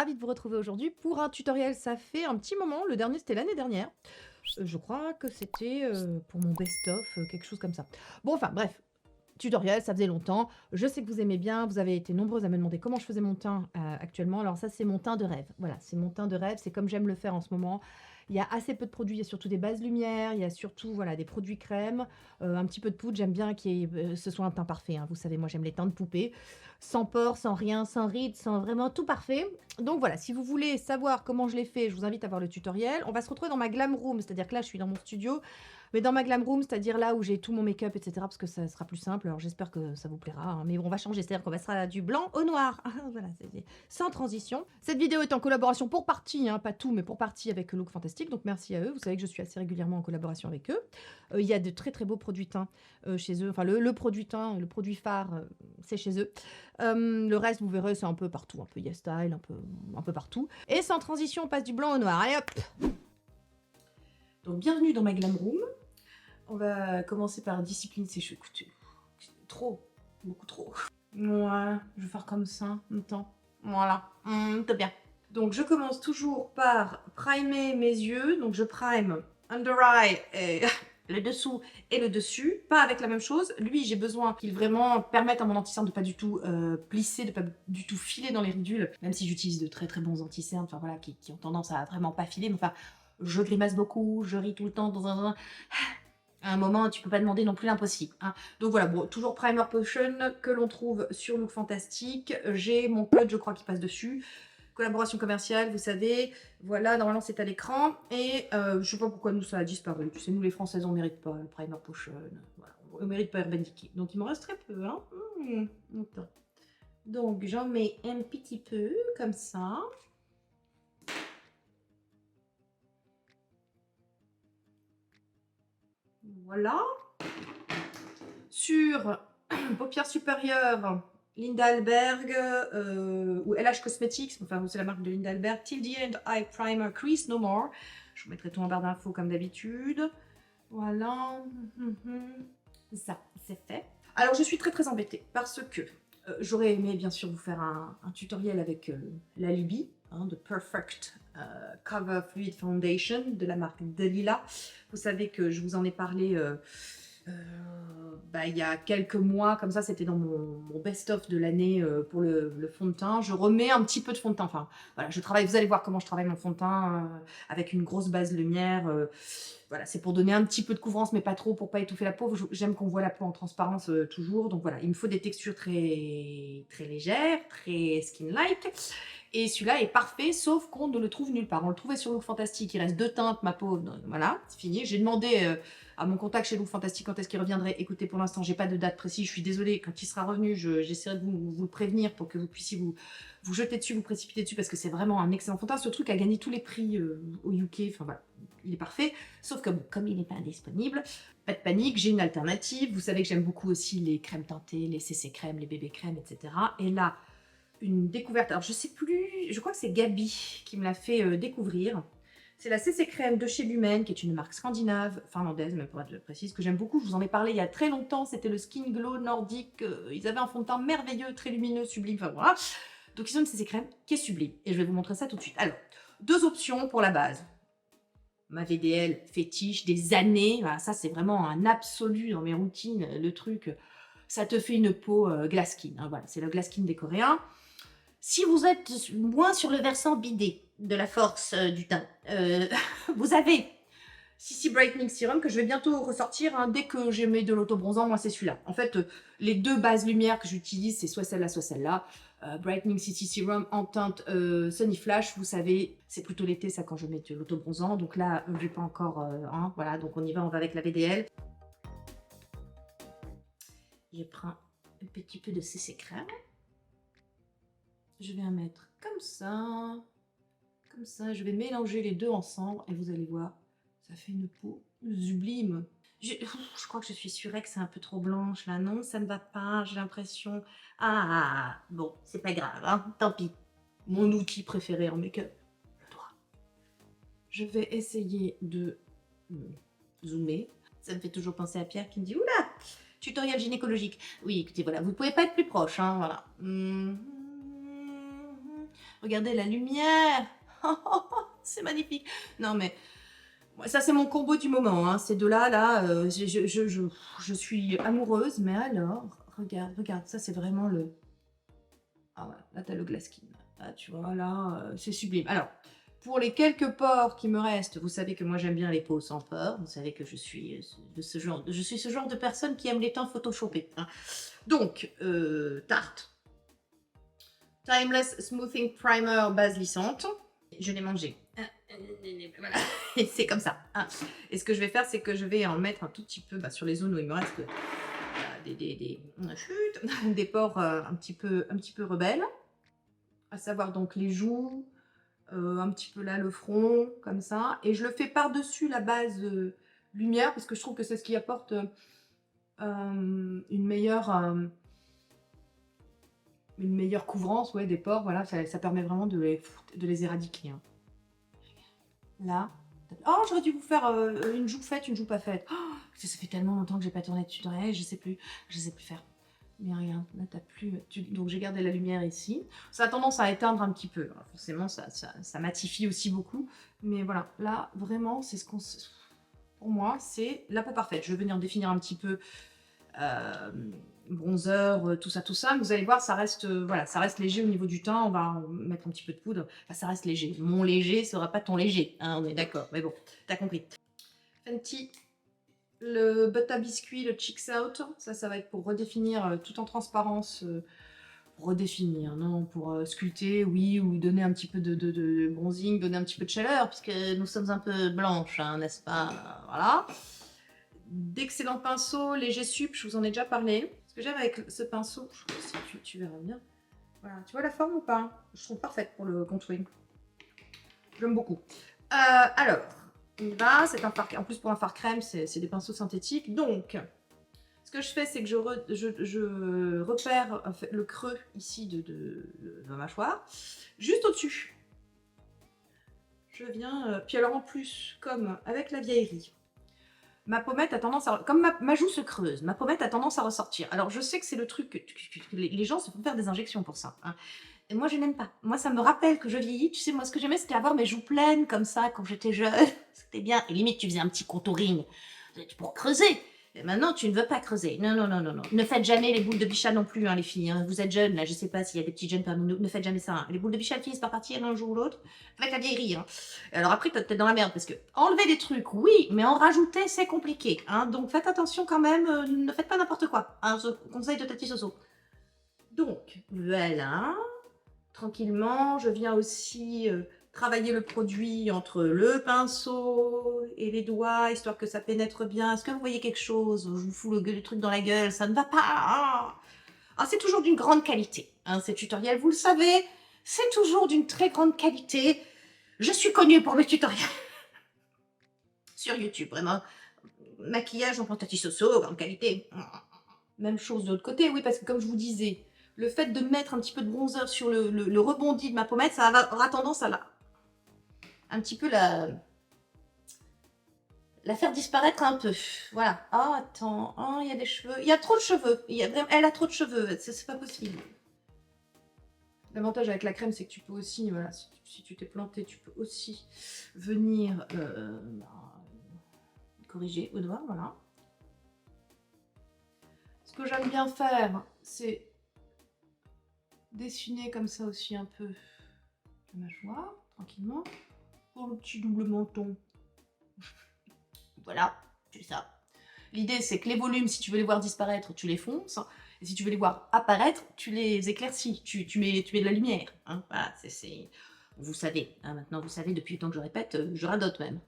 ravie de vous retrouver aujourd'hui pour un tutoriel. Ça fait un petit moment, le dernier c'était l'année dernière. Je crois que c'était pour mon best-of, quelque chose comme ça. Bon, enfin bref, tutoriel, ça faisait longtemps. Je sais que vous aimez bien, vous avez été nombreuses à me demander comment je faisais mon teint actuellement. Alors ça, c'est mon teint de rêve. Voilà, c'est mon teint de rêve, c'est comme j'aime le faire en ce moment. Il y a assez peu de produits, il y a surtout des bases lumière, il y a surtout voilà, des produits crème, un petit peu de poudre. J'aime bien que ce soit un teint parfait, hein. Vous savez, moi j'aime les teints de poupée, sans pores, sans rien, sans rides, sans vraiment tout parfait. Donc voilà, si vous voulez savoir comment je l'ai fait, je vous invite à voir le tutoriel. On va se retrouver dans ma glam room, c'est-à-dire que là je suis dans mon studio. Mais dans ma glam room, c'est-à-dire là où j'ai tout mon make-up, etc. Parce que ça sera plus simple. Alors j'espère que ça vous plaira, hein. Mais bon, on va changer, c'est-à-dire qu'on passera du blanc au noir. Voilà, sans transition. Cette vidéo est en collaboration pour partie, hein, pas tout, mais pour partie avec Look Fantastic. Donc merci à eux. Vous savez que je suis assez régulièrement en collaboration avec eux. Il y a de très très beaux produits teints chez eux. Enfin, le produit teint, le produit phare, c'est chez eux. Le reste, vous verrez, c'est un peu partout. Un peu YesStyle, un peu partout. Et sans transition, on passe du blanc au noir. Allez hop! Donc bienvenue dans ma glam room. On va commencer par discipline ses cheveux. Écoutez, trop, beaucoup trop. Ouais, je vais faire comme ça, temps. Voilà, c'est bien. Donc je commence toujours par primer mes yeux. Donc je prime under eye et le dessous et le dessus. Pas avec la même chose. Lui, j'ai besoin qu'il vraiment permette à mon anti-cerne de pas du tout plisser, de pas du tout filer dans les ridules. Même si j'utilise de très très bons anti-cernes, enfin voilà, qui ont tendance à vraiment pas filer. Mais enfin, je grimace beaucoup, je ris tout le temps dans un... À un moment, tu peux pas demander non plus l'impossible, hein. Donc voilà, bon, toujours Primer Potion que l'on trouve sur Look Fantastic. J'ai mon code, je crois, qui passe dessus. Collaboration commerciale, vous savez. Voilà, normalement, c'est à l'écran. Et je sais pas pourquoi nous, ça a disparu. Tu sais, nous, les Françaises, on mérite pas le Primer Potion. Voilà, on mérite pas Urban Decay. Donc, il me reste très peu, hein. Attends. Donc, j'en mets un petit peu, comme ça. Voilà. Sur paupières supérieures, Linda Alberg ou LH Cosmetics, enfin c'est la marque de Linda Alberg, Till the End Eye Primer Crease No More. Je vous mettrai tout en barre d'infos comme d'habitude. Voilà. Ça, c'est fait. Alors je suis très très embêtée parce que j'aurais aimé bien sûr vous faire un tutoriel avec la Libby, hein, de Perfect Cover Fluid Foundation de la marque Delila. Vous savez que je vous en ai parlé il y a quelques mois, comme ça, c'était dans mon best-of de l'année pour le fond de teint. Je remets un petit peu de fond de teint. Enfin, voilà, je travaille, vous allez voir comment je travaille mon fond de teint avec une grosse base lumière. Voilà, c'est pour donner un petit peu de couvrance, mais pas trop, pour pas étouffer la peau. J'aime qu'on voit la peau en transparence toujours. Donc voilà, il me faut des textures très, très légères, très skin-like. Et celui-là est parfait, sauf qu'on ne le trouve nulle part. On le trouvait sur Look Fantastic, il reste 2 teintes, ma peau, voilà, c'est fini. J'ai demandé à mon contact chez Look Fantastic quand est-ce qu'il reviendrait. Écoutez, pour l'instant, j'ai pas de date précise, je suis désolée. Quand il sera revenu, j'essaierai de vous le prévenir pour que vous puissiez vous jeter dessus, vous précipiter dessus, parce que c'est vraiment un excellent fond de teint. Ce truc a gagné tous les prix au UK, enfin voilà, il est parfait. Sauf que bon, comme il n'est pas indisponible, pas de panique, j'ai une alternative. Vous savez que j'aime beaucoup aussi les crèmes teintées, les CC crèmes, les bébés crèmes, etc. Et là, une découverte, alors je sais plus, je crois que c'est Gabi qui me l'a fait découvrir. C'est la CC Crème de chez Lumen, qui est une marque scandinave, finlandaise, même pour être précise, que j'aime beaucoup. Je vous en ai parlé il y a très longtemps, c'était le Skin Glow nordique. Ils avaient un fond de teint merveilleux, très lumineux, sublime, enfin voilà. Donc ils ont une CC Crème qui est sublime, et je vais vous montrer ça tout de suite. Alors, 2 options pour la base. Ma VDL fétiche des années, voilà, ça c'est vraiment un absolu dans mes routines, le truc, ça te fait une peau glass skin, hein, voilà, c'est le glass skin des Coréens. Si vous êtes moins sur le versant bidé de la force du teint, vous avez CC Brightening Serum que je vais bientôt ressortir, hein, dès que j'ai mis de l'auto-bronzant, moi c'est celui-là. En fait, les 2 bases lumière que j'utilise, c'est soit celle-là, soit celle-là. Brightening CC Serum en teinte Sunny Flash, vous savez, c'est plutôt l'été ça quand je mets de l'auto-bronzant. Donc là, j'ai pas encore, hein, voilà, donc on y va, on va avec la VDL. Je prends un petit peu de CC Crème. Je vais en mettre comme ça. Comme ça, je vais mélanger les 2 ensemble et vous allez voir, ça fait une peau sublime. Je crois que je suis sûre que c'est un peu trop blanche là, non, ça ne va pas, j'ai l'impression... Ah, bon, c'est pas grave, hein, tant pis. Mon outil préféré en make-up, le doigt. Je vais essayer de zoomer. Ça me fait toujours penser à Pierre qui me dit « Oula, tutoriel gynécologique ». Oui, écoutez, voilà, vous pouvez pas être plus proche, hein, voilà. Regardez la lumière. C'est magnifique. Non, mais ça, c'est mon combo du moment. Hein. Ces deux-là, là, je suis amoureuse. Mais alors, regarde, regarde. Ça, c'est vraiment le... Ah ouais, là, t'as le glass skin. Là, tu vois, là, c'est sublime. Alors, pour les quelques pores qui me restent, vous savez que moi, j'aime bien les peaux sans pores. Vous savez que je suis ce genre de personne qui aime les teints photoshopés. Hein. Donc, Tarte. Timeless Smoothing Primer base lissante. Je l'ai mangé. Voilà, et c'est comme ça. Hein. Et ce que je vais faire, c'est que je vais en mettre un tout petit peu sur les zones où il me reste des pores un petit peu rebelles. À savoir donc les joues, un petit peu là le front, comme ça. Et je le fais par-dessus la base lumière, parce que je trouve que c'est ce qui apporte une meilleure couvrance des pores. Voilà, ça permet vraiment de les éradiquer. Hein. Là. Oh, j'aurais dû vous faire une joue faite, une joue pas faite. Oh, ça fait tellement longtemps que j'ai pas tourné de tutoriel, je sais plus faire. Mais regarde, là t'as plus... Donc j'ai gardé la lumière ici. Ça a tendance à éteindre un petit peu. Alors, forcément, ça matifie aussi beaucoup. Mais voilà, là, vraiment, c'est ce qu'on... Pour moi, c'est la peau parfaite. Je vais venir définir un petit peu bronzer, tout ça. Mais vous allez voir, ça reste, voilà, ça reste léger au niveau du teint. On va mettre un petit peu de poudre. Enfin, ça reste léger. Mon léger sera pas ton léger. Hein, on est d'accord. Mais bon, t'as compris. Fenty. Le Butter Biscuit, le Cheeks Out, ça va être pour redéfinir tout en transparence, redéfinir, non, pour sculpter, oui, ou donner un petit peu de bronzing, donner un petit peu de chaleur, puisque nous sommes un peu blanches, hein, n'est-ce pas? Voilà. D'excellents pinceaux, léger sup, je vous en ai déjà parlé. Ce que j'aime avec ce pinceau, je sais pas si tu verras bien. Voilà, tu vois la forme ou pas? Je trouve parfaite pour le contouring. J'aime beaucoup. Alors, c'est un fard, en plus pour un fard crème, c'est des pinceaux synthétiques. Donc, ce que je fais, c'est que je repère le creux ici de ma mâchoire, juste au-dessus. Je viens, puis alors en plus, comme avec la vieillerie, ma pommette a tendance à... Comme ma joue se creuse, ma pommette a tendance à ressortir. Alors je sais que c'est le truc que les gens se font faire des injections pour ça. Hein. Et moi, je n'aime pas. Moi, ça me rappelle que je vieillis. Tu sais, moi, ce que j'aimais, c'était avoir mes joues pleines, comme ça, quand j'étais jeune. C'était bien. Et limite, tu faisais un petit contouring pour creuser. Et maintenant, tu ne veux pas creuser. Non, non, non, non, non. Ne faites jamais les boules de bichat non plus, hein, les filles. Hein. Vous êtes jeunes, là, je sais pas s'il y a des petites jeunes parmi nous. Ne faites jamais ça. Hein. Les boules de bichat finissent par partir un jour ou l'autre, avec la vieillerie. Hein. Alors après, t'es peut-être dans la merde, parce que enlever des trucs, oui, mais en rajouter, c'est compliqué. Hein. Donc, faites attention quand même. Ne faites pas n'importe quoi. Hein, ce conseil de Tati Soso. Donc, voilà. Tranquillement, je viens aussi travailler le produit entre le pinceau et les doigts, histoire que ça pénètre bien. Est-ce que vous voyez quelque chose? Je vous fous le truc dans la gueule, ça ne va pas. Ah, c'est toujours d'une grande qualité. Hein, ces tutoriels, vous le savez, c'est toujours d'une très grande qualité. Je suis connue pour mes tutoriels. Sur YouTube, vraiment. Maquillage en Tati Soso, grande qualité. Même chose de l'autre côté, oui, parce que comme je vous disais, le fait de mettre un petit peu de bronzer sur le rebondi de ma pommette, ça aura tendance à un petit peu la faire disparaître un peu. Voilà. Oh, attends. Oh, il y a des cheveux. Il y a trop de cheveux. Elle a trop de cheveux. C'est pas possible. L'avantage avec la crème, c'est que tu peux aussi, voilà, si tu t'es planté, tu peux aussi venir corriger au doigt, voilà. Ce que j'aime bien faire, c'est dessiner comme ça aussi un peu la mâchoire, tranquillement, pour le petit double menton. Voilà, c'est ça. L'idée, c'est que les volumes, si tu veux les voir disparaître, tu les fonces, et si tu veux les voir apparaître, tu les éclaircis, tu mets de la lumière. Hein. Voilà, vous savez, hein, maintenant vous savez, depuis le temps que je répète, je radote même.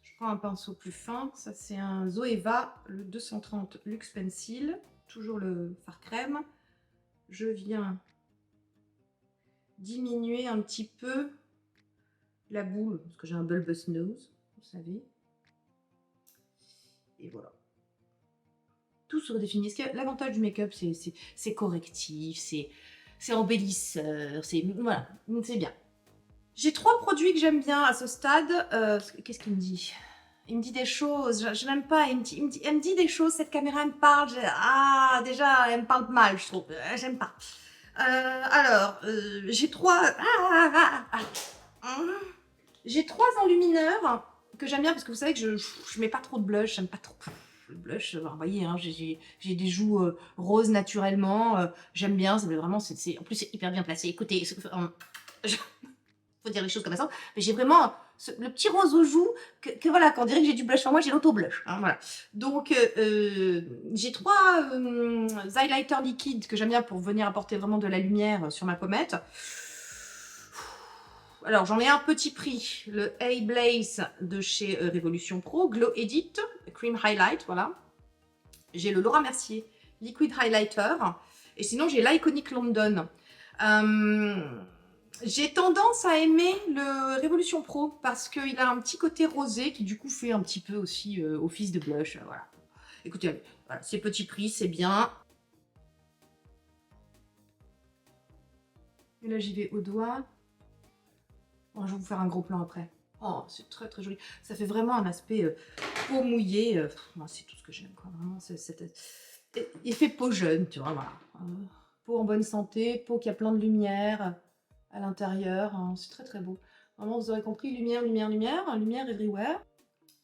Je prends un pinceau plus fin, ça c'est un Zoeva, le 230 Luxe Pencil, toujours le fard crème. Je viens diminuer un petit peu la boule, parce que j'ai un bulbous nose, vous savez. Et voilà. Tout se redéfinit. L'avantage du make-up, c'est correctif, c'est embellisseur, voilà, c'est bien. J'ai 3 produits que j'aime bien à ce stade. Qu'est-ce qu'il me dit? Il me dit des choses, je n'aime pas, elle me dit des choses, cette caméra elle me parle, déjà elle me parle mal, je trouve, j'aime pas. Alors, j'ai 3 j'ai 3 enlumineurs que j'aime bien parce que vous savez que je mets pas trop de blush, j'aime pas trop le blush. Vous voyez, hein, j'ai des joues roses naturellement. J'aime bien, c'est vraiment, en plus c'est hyper bien placé. Écoutez, faut dire les choses comme ça, mais j'ai vraiment le petit rose aux joues que voilà, quand on dirait que j'ai du blush sur moi, j'ai l'auto-blush. Hein, voilà. Donc, j'ai 3 highlighters liquides que j'aime bien pour venir apporter vraiment de la lumière sur ma pommette. Alors, j'en ai un petit prix, le A-Blaze de chez Révolution Pro, Glow Edit, Cream Highlight, voilà. J'ai le Laura Mercier Liquid Highlighter, et sinon j'ai l'Iconic London. J'ai tendance à aimer le Révolution Pro parce qu'il a un petit côté rosé qui du coup fait un petit peu aussi office de blush, voilà. Écoutez, allez, voilà, c'est petit prix, c'est bien. Et là j'y vais au doigt. Oh, je vais vous faire un gros plan après. Oh, c'est très très joli. Ça fait vraiment un aspect peau mouillée. C'est tout ce que j'aime, quoi. Vraiment, effet peau jeune, tu vois, voilà. Peau en bonne santé, peau qui a plein de lumière à l'intérieur. Hein, c'est très très beau. Vraiment, vous aurez compris, lumière, lumière, lumière. Lumière everywhere.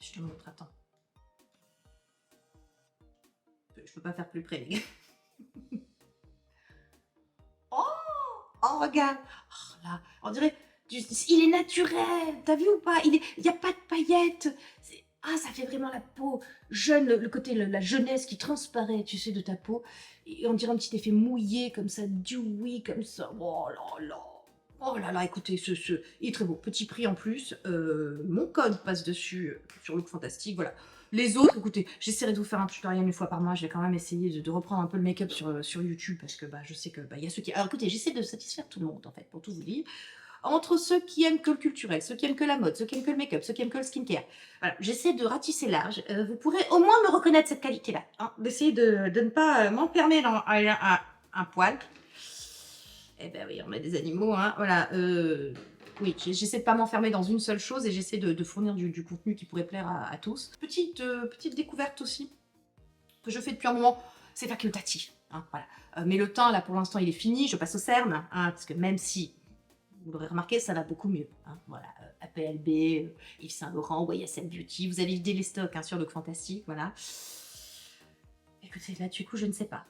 Je te montre, attends. Je peux pas faire plus près, les gars. Oh, oh, regarde. Oh, là, on dirait... Il est naturel, t'as vu ou pas? Il n'y a pas de paillettes. Ah, ça fait vraiment la peau jeune, le côté, la jeunesse qui transparaît, tu sais, de ta peau. Et on dirait un petit effet mouillé, comme ça, dewy, comme ça. Oh là là. Oh là là, écoutez, il est très beau. Petit prix en plus. Mon code passe dessus sur Look Fantastique, voilà. Les autres, écoutez, j'essaierai de vous faire un tutoriel une fois par mois. Je vais quand même essayer de reprendre un peu le make-up sur YouTube parce que je sais que y a ceux qui... Alors écoutez, j'essaie de satisfaire tout le monde, en fait, pour tout vous dire. Entre ceux qui aiment que le culturel, ceux qui aiment que la mode, ceux qui aiment que le make-up, ceux qui aiment que le skincare. Voilà, j'essaie de ratisser large. Vous pourrez au moins me reconnaître cette qualité-là. Hein, d'essayer de ne pas m'enfermer dans un poil. Eh ben oui, on a des animaux, hein. Voilà. Oui, j'essaie de pas m'enfermer dans une seule chose et j'essaie de fournir du contenu qui pourrait plaire à tous. Petite découverte aussi, que je fais depuis un moment, c'est facultatif. Hein, voilà. Mais le teint, là, pour l'instant, il est fini. Je passe au cerne, hein, parce que même si vous l'aurez remarqué, ça va beaucoup mieux. Hein. Voilà, APLB, Yves Saint Laurent, YSL Beauty. Vous avez vidé les stocks hein, sur Look Fantastique, voilà. Écoutez, là, du coup, je ne sais pas.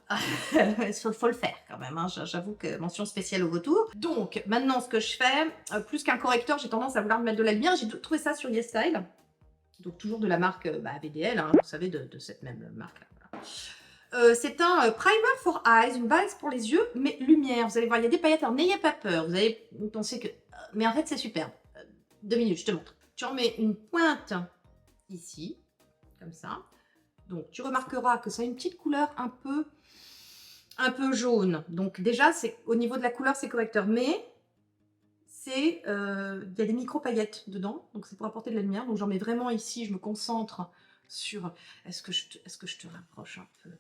Il faut le faire quand même. Hein. J'avoue que mention spéciale au retour. Donc, maintenant, ce que je fais, plus qu'un correcteur, j'ai tendance à vouloir me mettre de la lumière. J'ai trouvé ça sur YesStyle. Donc, toujours de la marque ABDL, hein, vous savez, de cette même marque-là. Voilà. C'est un primer for eyes, une base pour les yeux, mais lumière. Vous allez voir, il y a des paillettes, alors n'ayez pas peur. Vous allez penser que... Mais en fait, c'est superbe. 2 minutes, je te montre. Tu en mets une pointe ici, comme ça. Donc, tu remarqueras que ça a une petite couleur un peu jaune. Donc, déjà, au niveau de la couleur, c'est correcteur. Mais, il y a des micro-paillettes dedans. Donc, c'est pour apporter de la lumière. Donc, j'en mets vraiment ici. Je me concentre sur... Est-ce que je te rapproche un peu?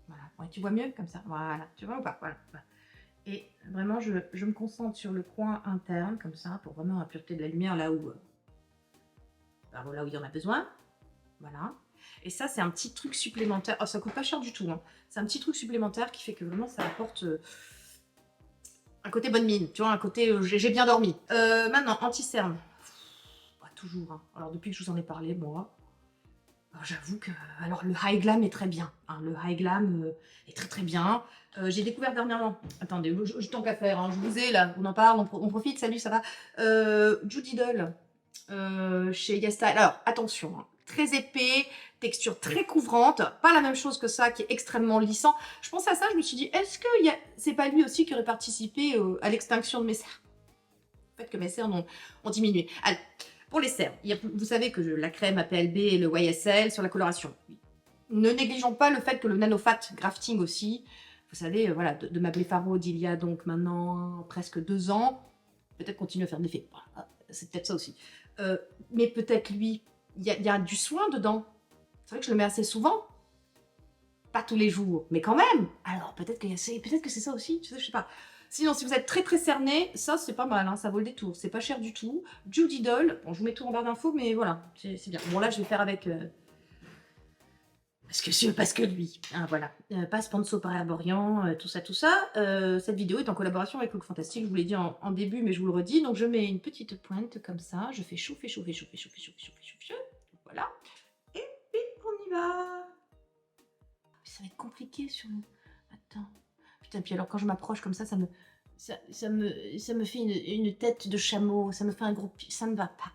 Voilà. Ouais, tu vois mieux comme ça? Voilà. Tu vois ou pas? Voilà. Et vraiment, je me concentre sur le coin interne, comme ça, pour vraiment apporter de la lumière là où il y en a besoin. Voilà. Et ça, c'est un petit truc supplémentaire. Oh, ça coûte pas cher du tout. Hein. C'est un petit truc supplémentaire qui fait que vraiment, ça apporte un côté bonne mine. Tu vois, un côté j'ai bien dormi. Maintenant, anti-cerne. Toujours. Hein. Alors, depuis que je vous en ai parlé, moi, j'avoue que... Alors, le High Glam est très bien. Hein. Le High Glam est très très bien. J'ai découvert dernièrement... Attendez, tant qu'à faire. Hein. Je vous ai là, on en parle, on profite. Salut, ça va Judy Doll chez YesStyle. Alors, attention. Hein. Très épais, texture très couvrante, pas la même chose que ça, qui est extrêmement lissant. Je pensais à ça, je me suis dit, est-ce que c'est pas lui aussi qui aurait participé à l'extinction de mes cernes? Le fait que mes cernes ont diminué. Alors, pour les cernes, vous savez que la crème APLB et le YSL sur la coloration. Ne négligeons pas le fait que le NanoFat Grafting aussi, vous savez, voilà, de ma blépharode d'il y a donc maintenant presque 2 ans, peut-être continue à faire de l'effet. C'est peut-être ça aussi. Mais peut-être lui, il y a du soin dedans. C'est vrai que je le mets assez souvent. Pas tous les jours, mais quand même. Alors, peut-être que c'est ça aussi, je sais pas. Sinon, si vous êtes très très cerné, ça c'est pas mal, hein, ça vaut le détour. C'est pas cher du tout. Judy Doll, bon, je vous mets tout en barre d'infos, mais voilà, c'est bien. Bon, là, je vais faire avec Parce que lui, hein, voilà. Pas sponsor par Herborian, tout ça, tout ça. Cette vidéo est en collaboration avec Look Fantastique, je vous l'ai dit en début, mais je vous le redis. Donc je mets une petite pointe comme ça, je fais chauffer, chauffer, chauffer, chauffer, chauffer, chauffer, chauffer, voilà. Et puis on y va. Ça va être compliqué sur le... Attends. Putain, puis alors quand je m'approche comme ça, ça me fait une tête de chameau, ça me fait un gros... Ça ne va pas.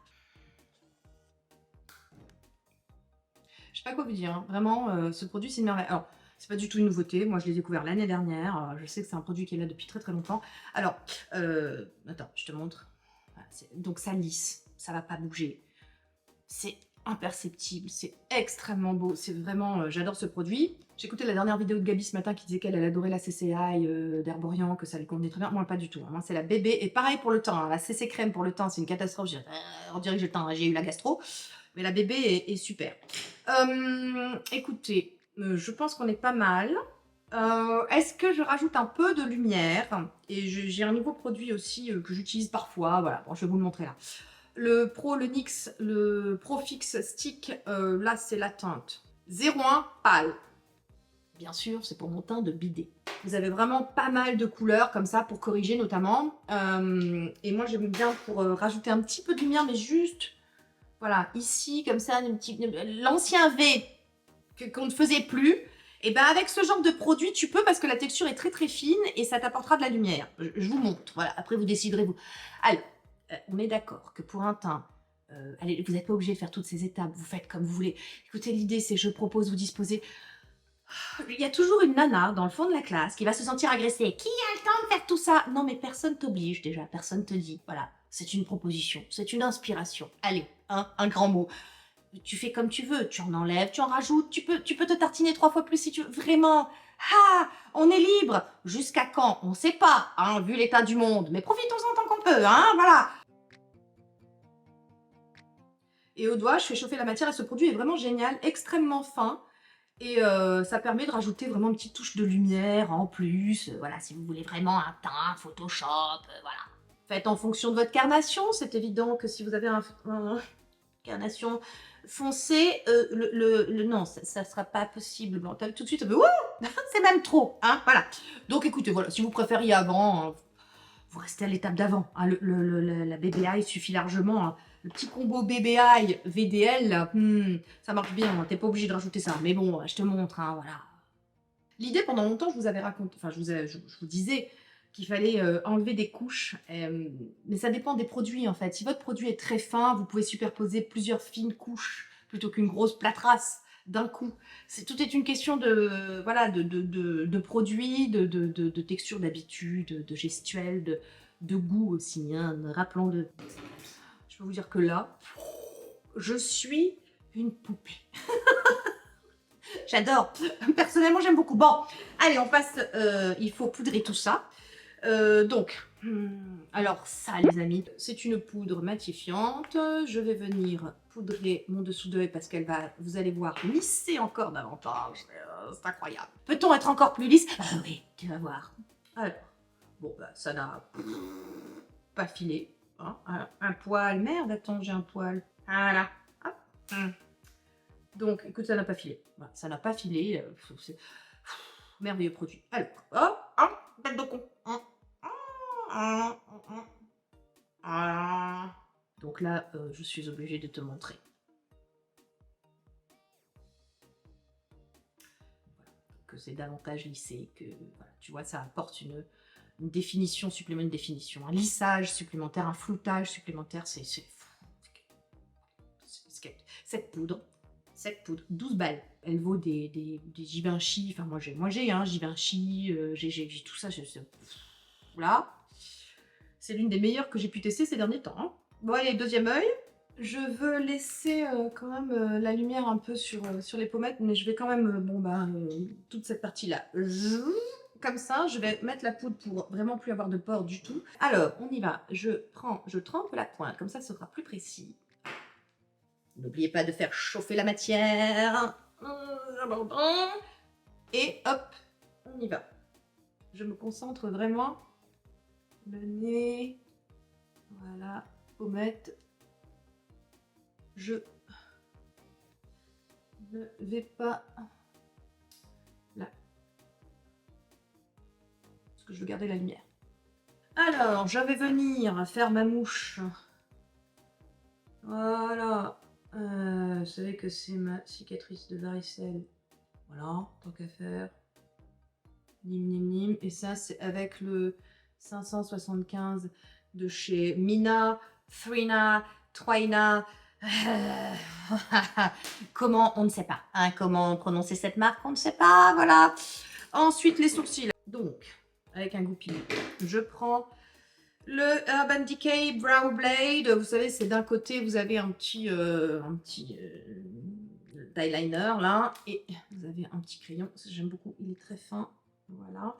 Je sais pas quoi vous dire, hein. Vraiment, ce produit c'est une merveille. Alors, c'est pas du tout une nouveauté, moi je l'ai découvert l'année dernière, je sais que c'est un produit qui est là depuis très très longtemps. Alors, attends, je te montre. Voilà, donc ça lisse, ça va pas bouger. C'est imperceptible, c'est extrêmement beau, c'est vraiment... j'adore ce produit. J'ai écouté la dernière vidéo de Gabi ce matin qui disait qu'elle adorait la CCI d'Herborian, que ça lui convenait très bien. Moi pas du tout, hein. Moi c'est la bébé, et pareil pour le teint, hein. La CC crème pour le teint c'est une catastrophe, on dirait que j'ai eu la gastro. Mais la bébé est super. Écoutez, je pense qu'on est pas mal. Est-ce que je rajoute un peu de lumière? Et j'ai un nouveau produit aussi que j'utilise parfois. Voilà, bon, je vais vous le montrer là. Le NYX, le Pro Fix Stick, là c'est la teinte 01 pâle. Bien sûr, c'est pour mon teint de bidet. Vous avez vraiment pas mal de couleurs comme ça pour corriger notamment. Et moi j'aime bien pour rajouter un petit peu de lumière, mais juste... Voilà, ici, comme ça, l'ancien V qu'on ne faisait plus, et ben avec ce genre de produit, tu peux parce que la texture est très très fine et ça t'apportera de la lumière. Je vous montre, voilà, après vous déciderez vous. Alors, on est d'accord que pour un teint, allez, vous n'êtes pas obligé de faire toutes ces étapes, vous faites comme vous voulez. Écoutez, l'idée c'est je propose, vous disposez. Il y a toujours une nana dans le fond de la classe qui va se sentir agressée. Qui a le temps de faire tout ça? Non mais personne t'oblige déjà, personne te dit. Voilà, c'est une proposition, c'est une inspiration. Allez, hein, un grand mot. Tu fais comme tu veux, tu en enlèves, tu en rajoutes, tu peux te tartiner 3 fois plus si tu veux. Vraiment, ah, on est libre. Jusqu'à quand? On sait pas, hein, vu l'état du monde. Mais profitons-en tant qu'on peut, hein, voilà. Et au doigt, je fais chauffer la matière et ce produit est vraiment génial, extrêmement fin. Et ça permet de rajouter vraiment une petite touche de lumière en plus. Voilà, si vous voulez vraiment un teint Photoshop, voilà. Faites en fonction de votre carnation. C'est évident que si vous avez un carnation foncée, non, ça sera pas possible. Bon, tout de suite, c'est même trop, hein, voilà. Donc écoutez, voilà, si vous préfériez avant, hein, vous restez à l'étape d'avant. Hein, la BBI suffit largement. Hein. Le petit combo BBI VDL, là, ça marche bien. Hein, t'es pas obligé de rajouter ça. Mais bon, je te montre, hein, voilà. L'idée, pendant longtemps, je vous avais raconté, enfin, je vous disais qu'il fallait enlever des couches. Mais ça dépend des produits, en fait. Si votre produit est très fin, vous pouvez superposer plusieurs fines couches plutôt qu'une grosse plâtrasse d'un coup. Tout est une question de, voilà, de produits, de texture, d'habitude, de gestuelle, de goût aussi. Hein. Rappelons de... Je peux vous dire que là, je suis une poupée. J'adore. Personnellement, j'aime beaucoup. Bon, allez, on passe. Il faut poudrer tout ça. Alors ça, les amis, c'est une poudre matifiante. Je vais venir poudrer mon dessous d'œil parce qu'elle va, vous allez voir, lisser encore davantage. C'est incroyable. Peut-on être encore plus lisse? Ah oui, tu vas voir. Alors, bon, bah, ça n'a pas filé. Hein. Un poil. Merde, attends, j'ai un poil. Voilà. Hop. Donc, écoute, ça n'a pas filé. Voilà, ça n'a pas filé. Merveilleux produit. Alors, hop, hop, tête de con. Donc là, je suis obligée de te montrer. Voilà, que c'est davantage lissé, que voilà, tu vois, ça apporte une définition supplémentaire, une définition, un lissage supplémentaire, un floutage supplémentaire. Cette poudre, 12 balles. Elle vaut des Givenchy. Enfin, moi j'ai un Givenchy, j'ai tout ça. Voilà. C'est l'une des meilleures que j'ai pu tester ces derniers temps. Hein. Bon, allez, deuxième œil. Je veux laisser quand même la lumière un peu sur les pommettes, mais je vais quand même, toute cette partie-là. Comme ça, je vais mettre la poudre pour vraiment plus avoir de pores du tout. Alors, on y va. Je trempe la pointe, comme ça, ce sera plus précis. N'oubliez pas de faire chauffer la matière. Et hop, on y va. Je me concentre vraiment. Le nez. Voilà, pommette. Je ne vais pas que je veux garder la lumière. Alors, je vais venir faire ma mouche. Voilà. Vous savez que c'est ma cicatrice de varicelle. Voilà, tant qu'à faire. Nim, nim, nim. Et ça, c'est avec le 575 de chez Mina, Thrina, Twyna. Comment, on ne sait pas. Hein, comment prononcer cette marque, on ne sait pas. Voilà. Ensuite, les sourcils. Donc, avec un goupillon, je prends le Urban Decay Brow Blade. Vous savez, c'est d'un côté, vous avez un petit eyeliner là, et vous avez un petit crayon. J'aime beaucoup, il est très fin. Voilà.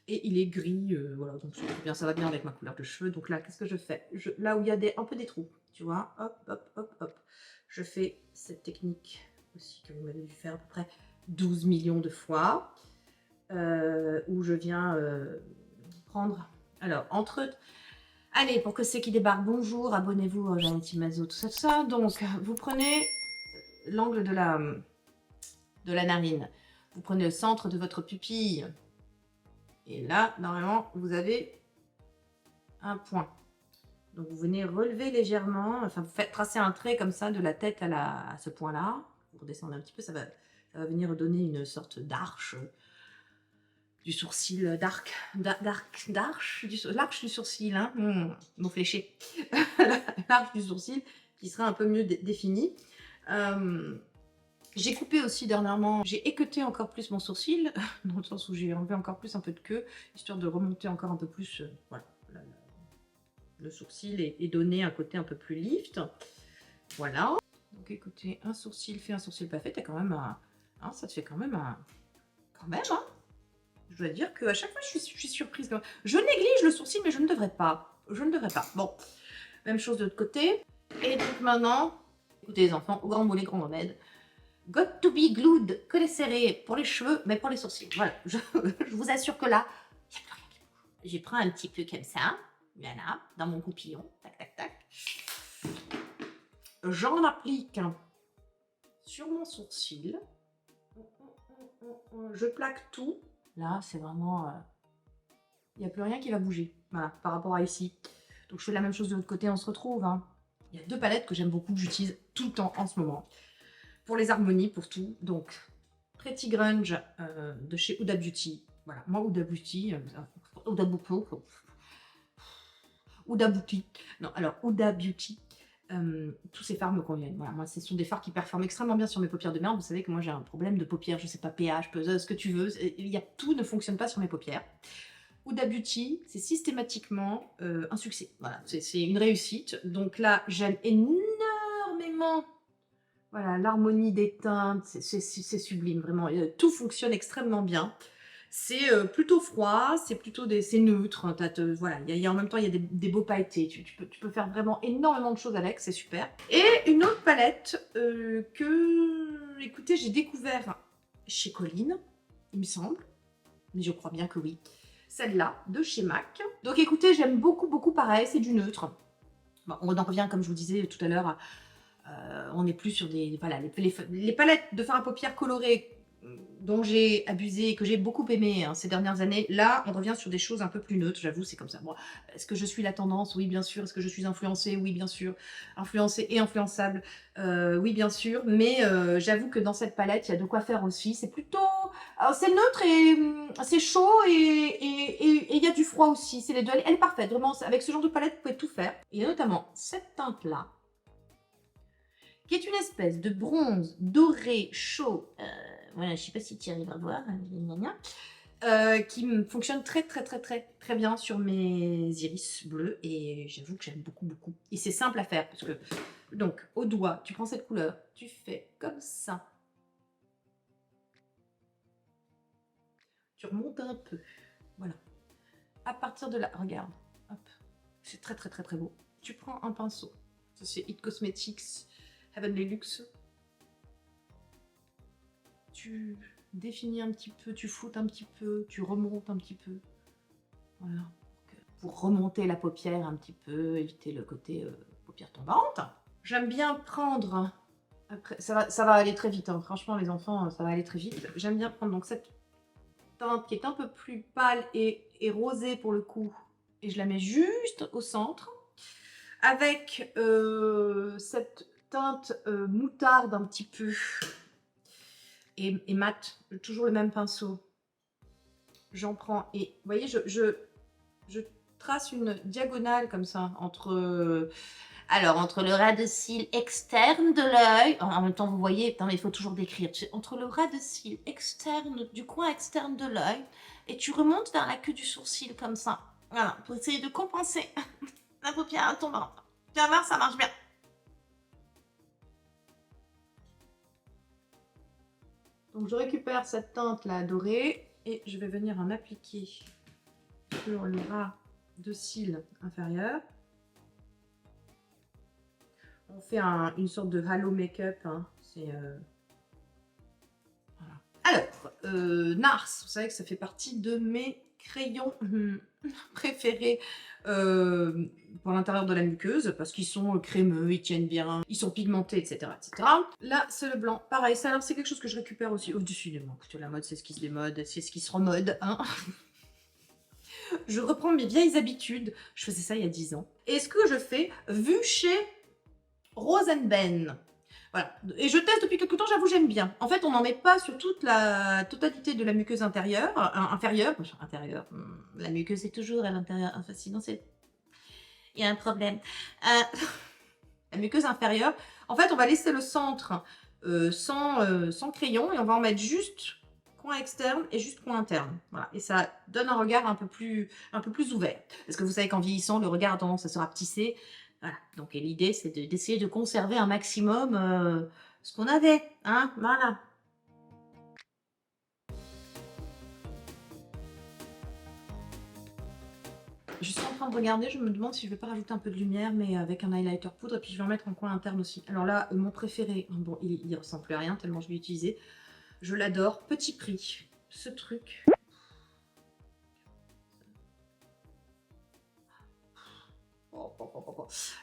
Et il est gris, voilà, donc bien, ça va bien avec ma couleur de cheveux. Donc là, qu'est-ce que je fais? Là où il y a un peu des trous, tu vois, hop, hop, hop, hop. Je fais cette technique aussi que vous m'avez vu faire à peu près 12 millions de fois, où je viens prendre, alors, entre... Allez, pour que ceux qui débarquent, bonjour, abonnez-vous à Jeannetti Mazo, tout ça. Donc, vous prenez l'angle de la narine. Vous prenez le centre de votre pupille. Et là, normalement, vous avez un point. Donc, vous venez relever légèrement. Enfin, vous faites tracer un trait comme ça de la tête à ce point-là. Vous redescendez un petit peu, ça va venir donner une sorte d'arche du sourcil, l'arche du sourcil, hein, mot fléché. L'arche du sourcil qui sera un peu mieux définie. J'ai coupé aussi dernièrement, j'ai équeuté encore plus mon sourcil, dans le sens où j'ai enlevé encore plus un peu de queue, histoire de remonter encore un peu plus voilà, le sourcil et donner un côté un peu plus lift. Voilà. Donc écoutez, un sourcil fait, un sourcil pas fait, t'as quand même un... Hein, ça te fait quand même un... Quand même, hein. Je dois dire qu'à chaque fois, je suis surprise. Je néglige le sourcil, mais je ne devrais pas. Je ne devrais pas. Bon, même chose de l'autre côté. Et donc maintenant, écoutez les enfants, au grand mollet, grand remède. Got to be glued, collé serré pour les cheveux, mais pour les sourcils. Voilà, je vous assure que là, il n'y a plus rien qui bouge. Je prends un petit peu comme ça, voilà, dans mon goupillon. Tac, tac, tac. J'en applique sur mon sourcil. Je plaque tout. Là, c'est vraiment... il n'y a plus rien qui va bouger, voilà, par rapport à ici. Donc, je fais la même chose de l'autre côté, on se retrouve. Hein. Il y a deux palettes que j'aime beaucoup, que j'utilise tout le temps en ce moment. Pour les harmonies, pour tout. Donc, Pretty Grunge de chez Huda Beauty. Voilà, moi, Huda Beauty... Huda Beauty. Non, alors, Huda Beauty. Tous ces fards me conviennent. Voilà, moi, ce sont des fards qui performent extrêmement bien sur mes paupières de merde. Vous savez que moi, j'ai un problème de paupières, je sais pas, pH, puzzle, ce que tu veux. Tout ne fonctionne pas sur mes paupières. Huda Beauty, c'est systématiquement un succès. Voilà, c'est une réussite. Donc là, j'aime énormément voilà, l'harmonie des teintes. C'est sublime, vraiment. Tout fonctionne extrêmement bien. C'est plutôt froid, c'est plutôt c'est neutre. Voilà, en même temps, il y a des beaux pailletés. Tu peux faire vraiment énormément de choses avec, c'est super. Et une autre palette que, écoutez, j'ai découvert chez Colline, il me semble. Mais je crois bien que oui. Celle-là, de chez MAC. Donc écoutez, j'aime beaucoup, beaucoup pareil, c'est du neutre. Bon, on en revient, comme je vous disais tout à l'heure, on n'est plus sur des... Voilà, les palettes de fard à paupières colorées dont j'ai abusé et que j'ai beaucoup aimé hein, ces dernières années, là, on revient sur des choses un peu plus neutres, j'avoue, c'est comme ça. Bon, est-ce que je suis la tendance? Oui, bien sûr. Est-ce que je suis influencée? Oui, bien sûr. Influencée et influençable? Oui, bien sûr. Mais j'avoue que dans cette palette, il y a de quoi faire aussi. C'est plutôt... c'est neutre et c'est chaud et il y a du froid aussi. C'est les deux. Elle est parfaite, vraiment. Avec ce genre de palette, vous pouvez tout faire. Et notamment cette teinte-là, qui est une espèce de bronze doré chaud. Voilà, je sais pas si tu arrives à voir, qui fonctionne très bien sur mes iris bleus et j'avoue que j'aime beaucoup. Et c'est simple à faire parce que, donc, au doigt, tu prends cette couleur, tu fais comme ça. Tu remontes un peu, voilà. À partir de là, regarde, hop, c'est très beau. Tu prends un pinceau, ça c'est It Cosmetics Heavenly Luxe. Tu définis un petit peu, tu floutes un petit peu, tu remontes un petit peu. Voilà. Pour remonter la paupière un petit peu, éviter le côté paupière tombante. J'aime bien prendre... Après, ça va aller très vite, hein. Franchement les enfants, ça va aller très vite. J'aime bien prendre donc cette teinte qui est un peu plus pâle et rosée pour le coup. Et je la mets juste au centre. Avec cette teinte moutarde un petit peu. Et mat, toujours le même pinceau. J'en prends et vous voyez, je trace une diagonale comme ça entre... alors, entre le ras de cils externe de l'œil, en même temps, vous voyez, putain, mais il faut toujours décrire. Entre le ras de cils externe, du coin externe de l'œil, et tu remontes vers la queue du sourcil comme ça. Voilà, pour essayer de compenser la paupière tombante. Tu vas voir, ça marche bien. Donc, je récupère cette teinte là dorée et je vais venir en appliquer sur le ras de cils inférieur. On fait une sorte de halo make-up. Hein. C'est voilà. Alors, NARS, vous savez que ça fait partie de mes crayons préférés pour l'intérieur de la muqueuse parce qu'ils sont crémeux, ils tiennent bien, ils sont pigmentés, etc. etc. Là, c'est le blanc. Pareil, ça, alors c'est quelque chose que je récupère aussi au-dessus de moi. Écoutez, la mode, c'est ce qui se démode, c'est ce qui se remode. Hein. Je reprends mes vieilles habitudes. Je faisais ça il y a 10 ans. Et ce que je fais, vu chez Rose Ben. Voilà. Et je teste depuis quelques temps, j'avoue, j'aime bien. En fait, on n'en met pas sur toute la totalité de la muqueuse intérieure, intérieure. La muqueuse est toujours à l'intérieur. Enfin, sinon, c'est... il y a un problème. La muqueuse inférieure, en fait, on va laisser le centre sans crayon et on va en mettre juste coin externe et juste coin interne. Voilà. Et ça donne un regard un peu plus ouvert. Parce que vous savez qu'en vieillissant, le regard a tendance à se rapetisser. Voilà. Donc, l'idée, c'est d'essayer de conserver un maximum ce qu'on avait. Hein, voilà. Je suis en train de regarder, je me demande si je vais pas rajouter un peu de lumière, mais avec un highlighter poudre, et puis je vais en mettre en coin interne aussi. Alors là, mon préféré, bon, il ressemble plus à rien tellement je l'ai utilisé. Je l'adore, petit prix, ce truc.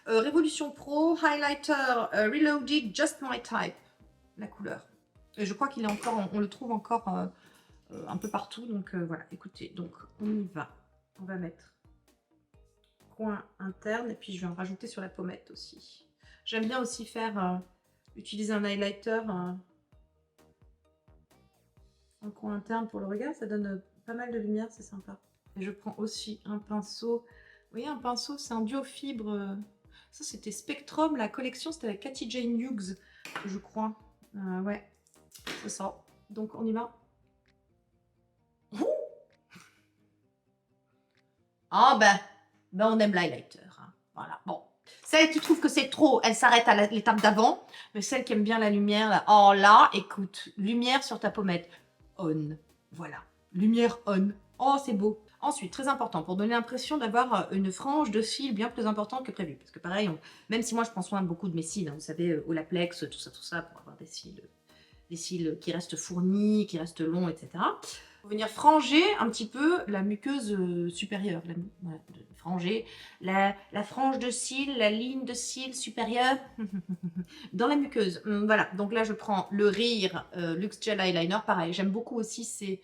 Révolution Pro, highlighter, reloaded, just my type, la couleur. Et je crois qu'il est encore, on le trouve encore un peu partout, donc voilà, écoutez, donc on y va. On va mettre coin interne, et puis je vais en rajouter sur la pommette aussi. J'aime bien aussi faire, utiliser un highlighter en coin interne pour le regard, ça donne pas mal de lumière, c'est sympa. Et je prends aussi un pinceau. Vous voyez, un pinceau, c'est un duo fibre. Ça, c'était Spectrum, la collection, c'était avec Cathy Jane Hughes, je crois. Ouais, c'est ça. Donc, on y va. Ah ben on aime l'highlighter. Hein. Voilà, bon. Celle qui trouve que c'est trop, elle s'arrête à l'étape d'avant. Mais celle qui aime bien la lumière, là, oh là, écoute, lumière sur ta pommette. On. Voilà. Lumière on. Oh, c'est beau. Ensuite, très important, pour donner l'impression d'avoir une frange de cils bien plus importante que prévu. Parce que pareil, même si moi je prends soin beaucoup de mes cils, hein, vous savez, Olaplex, tout ça, pour avoir des cils qui restent fournis, qui restent longs, etc. Pour venir franger un petit peu la muqueuse supérieure. Voilà, franger la frange de cils, la ligne de cils supérieure dans la muqueuse. Voilà, donc là je prends le Rire Luxe Gel Eyeliner. Pareil, j'aime beaucoup aussi ces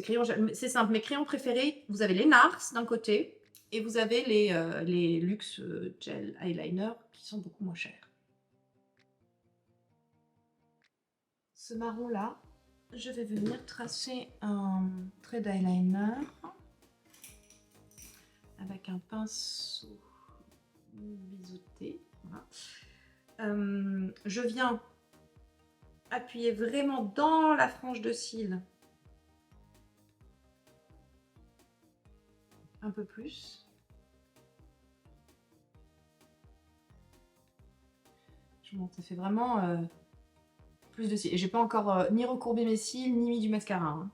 crayons. C'est simple, mes crayons préférés, vous avez les NARS d'un côté et vous avez les Luxe Gel Eyeliner qui sont beaucoup moins chers. Ce marron là, je vais venir tracer un trait d'eyeliner avec un pinceau biseauté. Voilà. Je viens appuyer vraiment dans la frange de cils. Un peu plus. Je monte, ça fait vraiment plus de cils. Et j'ai pas encore ni recourbé mes cils, ni mis du mascara. Hein.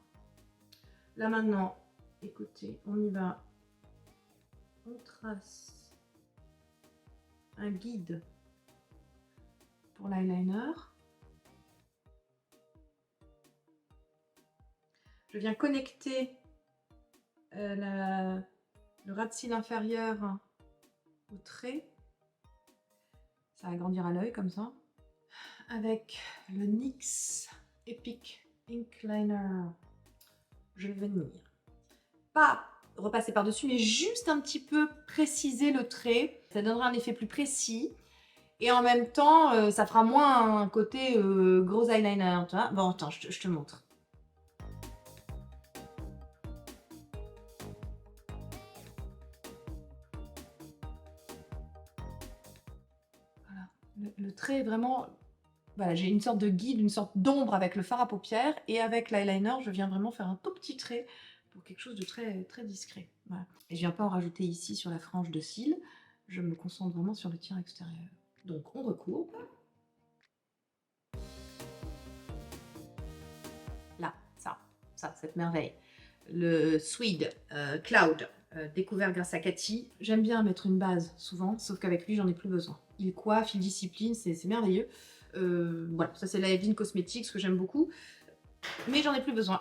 Là maintenant, écoutez, on y va. On trace un guide pour l'eyeliner. Je viens connecter le ras de cils inférieur au trait. Ça va grandir à l'œil comme ça. Avec le NYX Epic Ink Liner je vais venir, pas repasser par-dessus, mais juste un petit peu préciser le trait. Ça donnera un effet plus précis. Et en même temps, ça fera moins un côté gros eyeliner, tu vois. Bon, attends, je te montre. Voilà. Le trait est vraiment... Voilà, j'ai une sorte de guide, une sorte d'ombre avec le fard à paupières. Et avec l'eyeliner, je viens vraiment faire un tout petit trait pour quelque chose de très, très discret. Voilà. Et je viens pas en rajouter ici sur la frange de cils. Je me concentre vraiment sur le tiers extérieur. Donc, on recourbe. Là, ça, cette merveille. Le Swede Cloud, découvert grâce à Cathy. J'aime bien mettre une base souvent, sauf qu'avec lui, j'en ai plus besoin. Il coiffe, il discipline, c'est merveilleux. Voilà, ça c'est la Evelyn Cosmetics que j'aime beaucoup. Mais j'en ai plus besoin,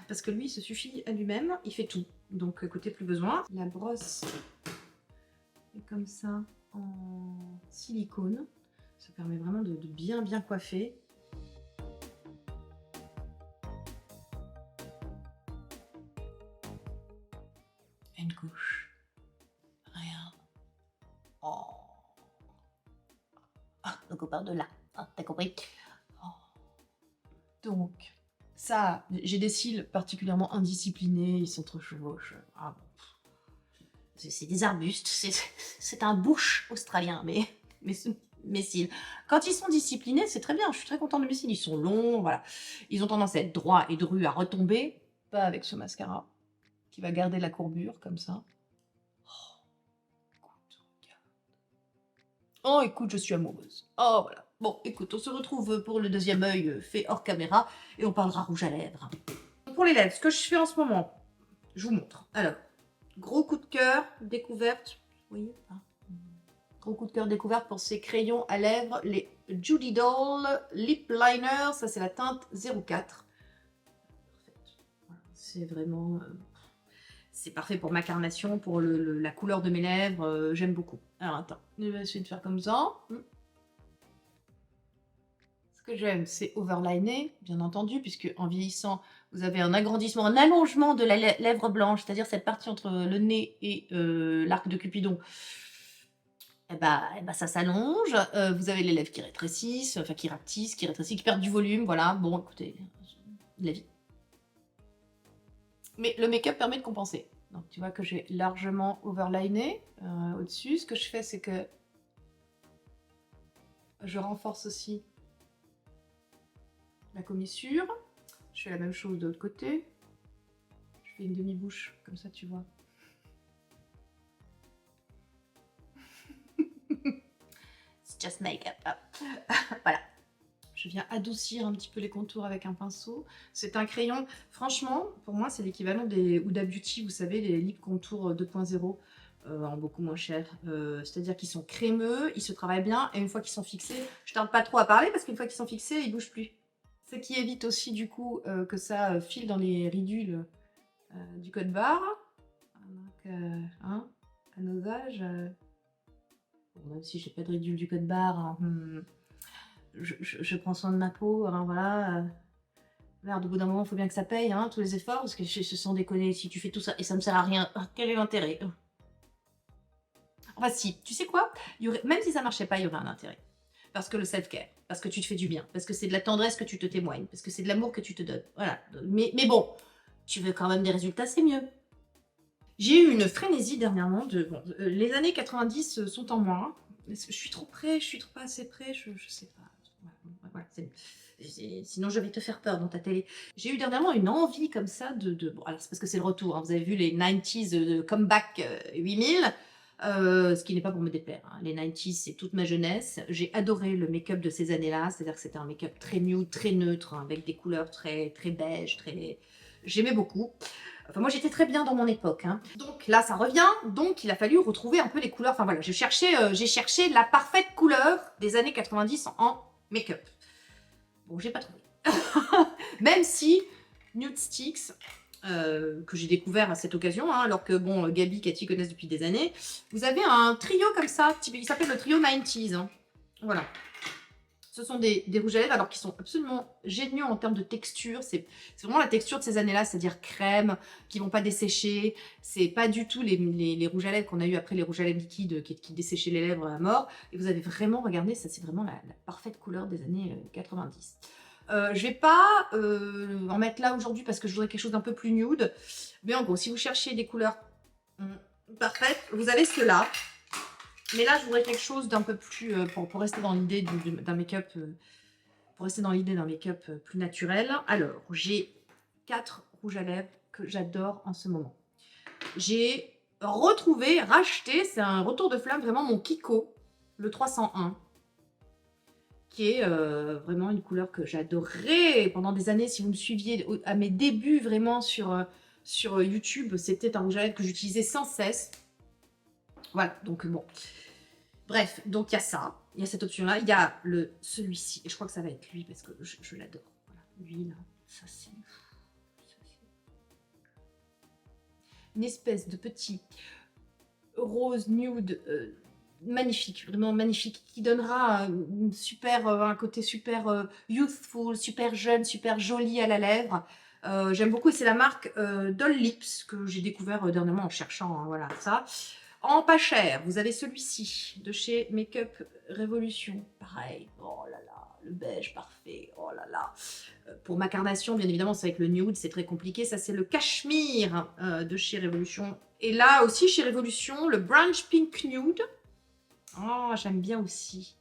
parce que lui, il se suffit à lui-même, il fait tout. Donc, écoutez, plus besoin. La brosse est comme ça, en silicone. Ça permet vraiment de bien coiffer. Une couche. Rien. Oh. Ah, donc on part de là. Ah, t'as compris? Oh. Donc, ça, j'ai des cils particulièrement indisciplinés, ils sont trop chevauches. Ah bon. C'est des arbustes, c'est un bush australien, mes cils. Quand ils sont disciplinés, c'est très bien, je suis très contente de mes cils. Ils sont longs, voilà. Ils ont tendance à être droits et drus, à retomber. Pas avec ce mascara, qui va garder la courbure, comme ça. Oh, écoute, je suis amoureuse. Oh, voilà. Bon, écoute, on se retrouve pour le deuxième œil fait hors caméra et on parlera rouge à lèvres. Pour les lèvres, ce que je fais en ce moment, je vous montre. Alors, gros coup de cœur, découverte. Vous voyez pas? Gros coup de cœur découverte pour ces crayons à lèvres, les Judy Doll Lip Liner. Ça, c'est la teinte 04. Voilà, c'est vraiment... c'est parfait pour ma carnation, pour la couleur de mes lèvres. J'aime beaucoup. Alors, attends. Je vais essayer de faire comme ça. Ce que j'aime, c'est overliner, bien entendu, puisque en vieillissant, vous avez un agrandissement, un allongement de la lèvre blanche, c'est-à-dire cette partie entre le nez et l'arc de Cupidon. Et bah, ça s'allonge. Vous avez les lèvres qui rétrécissent, enfin qui rapetissent, qui rétrécissent, qui perdent du volume. Voilà, bon, écoutez, la vie. Mais le make-up permet de compenser. Donc tu vois que j'ai largement overliné au-dessus. Ce que je fais, c'est que je renforce aussi la commissure. Je fais la même chose de l'autre côté. Je fais une demi-bouche, comme ça tu vois. It's just make-up. Voilà. Je viens adoucir un petit peu les contours avec un pinceau. C'est un crayon, franchement, pour moi, c'est l'équivalent des Huda Beauty, vous savez, les lip contours 2.0, en beaucoup moins cher. C'est-à-dire qu'ils sont crémeux, ils se travaillent bien, et une fois qu'ils sont fixés, je tarde pas trop à parler, parce qu'une fois qu'ils sont fixés, ils bougent plus. Ce qui évite aussi, du coup, que ça file dans les ridules du code barre. Donc, hein, à nos âges, bon, même si j'ai pas de ridule du code barre, hein, je prends soin de ma peau, alors voilà. Merde, au bout d'un moment, il faut bien que ça paye, hein, tous les efforts, parce que sans déconner, si tu fais tout ça et ça me sert à rien, quel est l'intérêt? Enfin si, tu sais quoi, même si ça marchait pas, il y aurait un intérêt. Parce que le self-care, parce que tu te fais du bien, parce que c'est de la tendresse que tu te témoignes, parce que c'est de l'amour que tu te donnes, voilà. Mais bon, tu veux quand même des résultats, c'est mieux. J'ai eu une frénésie dernièrement bon, les années 90 sont en moi. Je suis trop près, je suis trop pas assez près, je sais pas. Voilà, sinon je vais te faire peur dans ta télé. J'ai eu dernièrement une envie comme ça bon, alors c'est parce que c'est le retour, hein, vous avez vu les 90s comeback 8000, ce qui n'est pas pour me déplaire, hein. Les 90s c'est toute ma jeunesse, j'ai adoré le make-up de ces années-là, c'est-à-dire que c'était un make-up très nude, très neutre, hein, avec des couleurs très beige, j'aimais beaucoup. Enfin, moi, j'étais très bien dans mon époque, hein. Donc là, ça revient. Donc, il a fallu retrouver un peu les couleurs. Enfin, voilà, j'ai cherché la parfaite couleur des années 90 en make-up. Bon, j'ai pas trouvé. Même si Nude Sticks, que j'ai découvert à cette occasion, hein, alors que, bon, Gabi, Cathy connaissent depuis des années, vous avez un trio comme ça. Il s'appelle le trio 90s. Hein. Voilà. Ce sont des rouges à lèvres alors qui sont absolument géniaux en termes de texture. C'est vraiment la texture de ces années-là, c'est-à-dire crème, qui vont pas dessécher. C'est pas du tout les rouges à lèvres qu'on a eu après les rouges à lèvres liquides qui desséchaient les lèvres à mort. Et vous avez vraiment, regardez, ça c'est vraiment la parfaite couleur des années 90. Je vais pas en mettre là aujourd'hui parce que je voudrais quelque chose d'un peu plus nude. Mais en gros, si vous cherchez des couleurs parfaites, vous avez ceux-là. Mais là, je voudrais quelque chose d'un peu plus, pour rester dans l'idée d'un make-up, plus naturel. Alors, j'ai 4 rouges à lèvres que j'adore en ce moment. J'ai racheté, c'est un retour de flamme, vraiment mon Kiko, le 301, qui est vraiment une couleur que j'adorais pendant des années. Si vous me suiviez à mes débuts vraiment sur YouTube, c'était un rouge à lèvres que j'utilisais sans cesse. Voilà, donc bon. Bref, donc il y a ça, il y a cette option-là, il y a celui-ci, et je crois que ça va être lui parce que je l'adore. Voilà, lui là, ça c'est une espèce de petit rose nude magnifique, vraiment magnifique, qui donnera un côté super youthful, super jeune, super joli à la lèvre. J'aime beaucoup, et c'est la marque Doll Lips que j'ai découvert dernièrement en cherchant, hein, voilà, ça. En pas cher, vous avez celui-ci de chez Makeup Revolution. Pareil, oh là là, le beige parfait, oh là là. Pour ma carnation, bien évidemment, c'est avec le nude, c'est très compliqué. Ça, c'est le cachemire de chez Revolution. Et là aussi, chez Revolution, le Branch Pink Nude. Oh, j'aime bien aussi.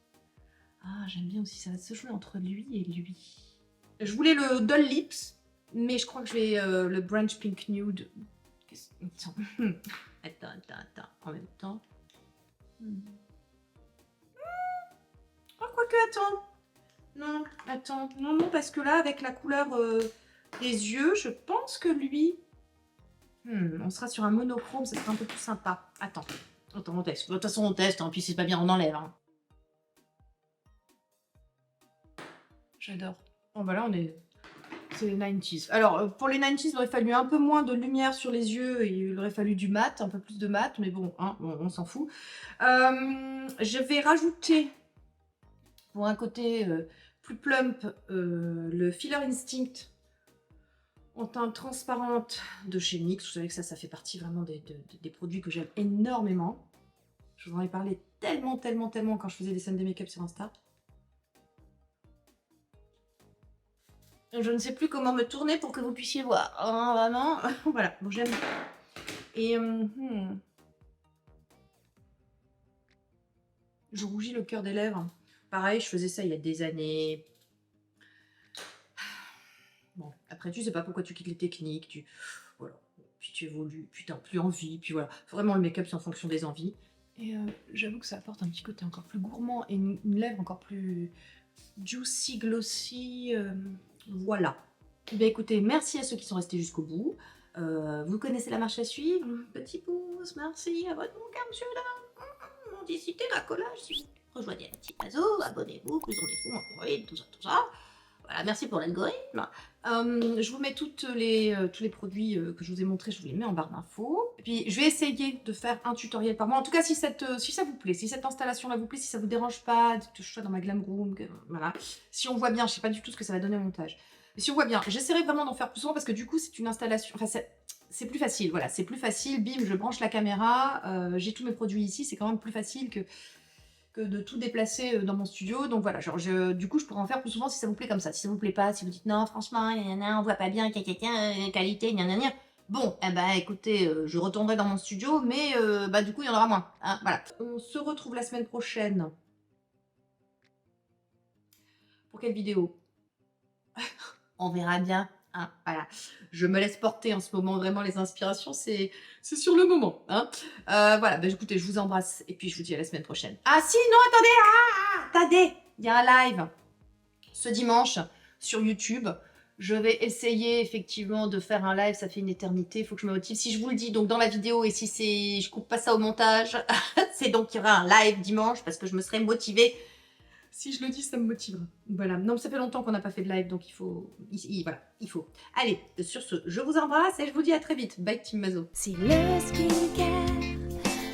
Ah, j'aime bien aussi, ça va se jouer entre lui et lui. Je voulais le Doll Lips, mais je crois que je vais le Branch Pink Nude. Attends, en même temps. Oh, quoique, attends. Non, parce que là, avec la couleur des yeux, je pense que lui... on sera sur un monochrome, ça sera un peu plus sympa. Attends, on teste. De toute façon, on teste, hein, puis si c'est pas bien, on enlève. Hein. J'adore. Bon, bah là, on est... C'est les 90s. Alors, pour les 90s, il aurait fallu un peu moins de lumière sur les yeux et il aurait fallu du mat, un peu plus de mat, mais bon, hein, on s'en fout. Je vais rajouter, pour un côté plus plump, le Filler Instinct en teinte transparente de chez NYX. Vous savez que ça fait partie vraiment des produits que j'aime énormément. Je vous en ai parlé tellement quand je faisais des scènes de make-up sur Insta. Je ne sais plus comment me tourner pour que vous puissiez voir. Hein, vraiment. Voilà. Bon, j'aime. Et je rougis le cœur des lèvres. Pareil, je faisais ça il y a des années. Bon, après, tu sais pas pourquoi tu quittes les techniques. Voilà. Puis tu évolues, puis t'as plus envie. Puis voilà. Vraiment, le make-up, c'est en fonction des envies. Et j'avoue que ça apporte un petit côté encore plus gourmand et une lèvre encore plus juicy, glossy. Voilà. Eh bien, écoutez, merci à ceux qui sont restés jusqu'au bout. Vous connaissez la marche à suivre. Petit pouce, merci, abonnez-vous, car monsieur là. Mendicité, racolage, si vous rejoignez la petite réseau, abonnez-vous, plus on est fou, Android, tout ça. Voilà, merci pour l'algorithme. Je vous mets tous les produits que je vous ai montrés, je vous les mets en barre d'infos. Et puis, je vais essayer de faire un tutoriel par mois. En tout cas, si ça vous plaît, si cette installation-là vous plaît, si ça vous dérange pas, que je sois dans ma glam room, voilà. Si on voit bien, je sais pas du tout ce que ça va donner au montage. Mais si on voit bien, j'essaierai vraiment d'en faire plus souvent parce que du coup, c'est une installation... Enfin, c'est plus facile, voilà. C'est plus facile, bim, je branche la caméra, j'ai tous mes produits ici, c'est quand même plus facile que de tout déplacer dans mon studio. Donc voilà, genre du coup je pourrais en faire plus souvent si ça vous plaît comme ça. Si ça vous plaît pas, si vous dites non franchement on voit pas bien, qualité, bon, eh ben écoutez, je retournerai dans mon studio, mais bah du coup il y en aura moins. Hein, voilà. On se retrouve la semaine prochaine. Pour quelle vidéo? On verra bien. Hein, voilà, je me laisse porter en ce moment, vraiment les inspirations, c'est sur le moment. Hein. Voilà, bah, écoutez, je vous embrasse et puis je vous dis à la semaine prochaine. Ah si, non, attendez, il y a un live ce dimanche sur YouTube. Je vais essayer effectivement de faire un live, ça fait une éternité, il faut que je me motive. Si je vous le dis donc dans la vidéo et si je coupe pas ça au montage, c'est donc qu'il y aura un live dimanche parce que je me serai motivée. Si je le dis, ça me motivera. Voilà. Non, mais ça fait longtemps qu'on n'a pas fait de live, donc il faut... Voilà, il faut. Allez, sur ce, je vous embrasse et je vous dis à très vite. Bye, Team Mazo. Si le skincare,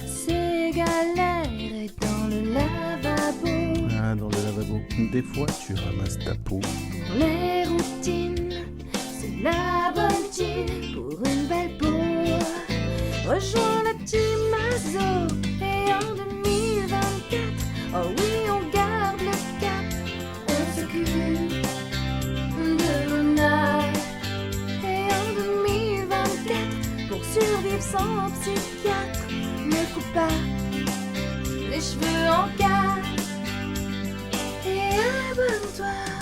c'est galère et dans le lavabo. Ah, dans le lavabo. Des fois, tu ramasses ta peau. Pour les routines, c'est la bonne team pour une belle peau. Rejoins la team Azo et en 2024, oh oui, on garde le cap. On s'occupe de Luna. Et en 2024, pour survivre sans psychiatre, ne coupe pas les cheveux en quatre et abonne-toi.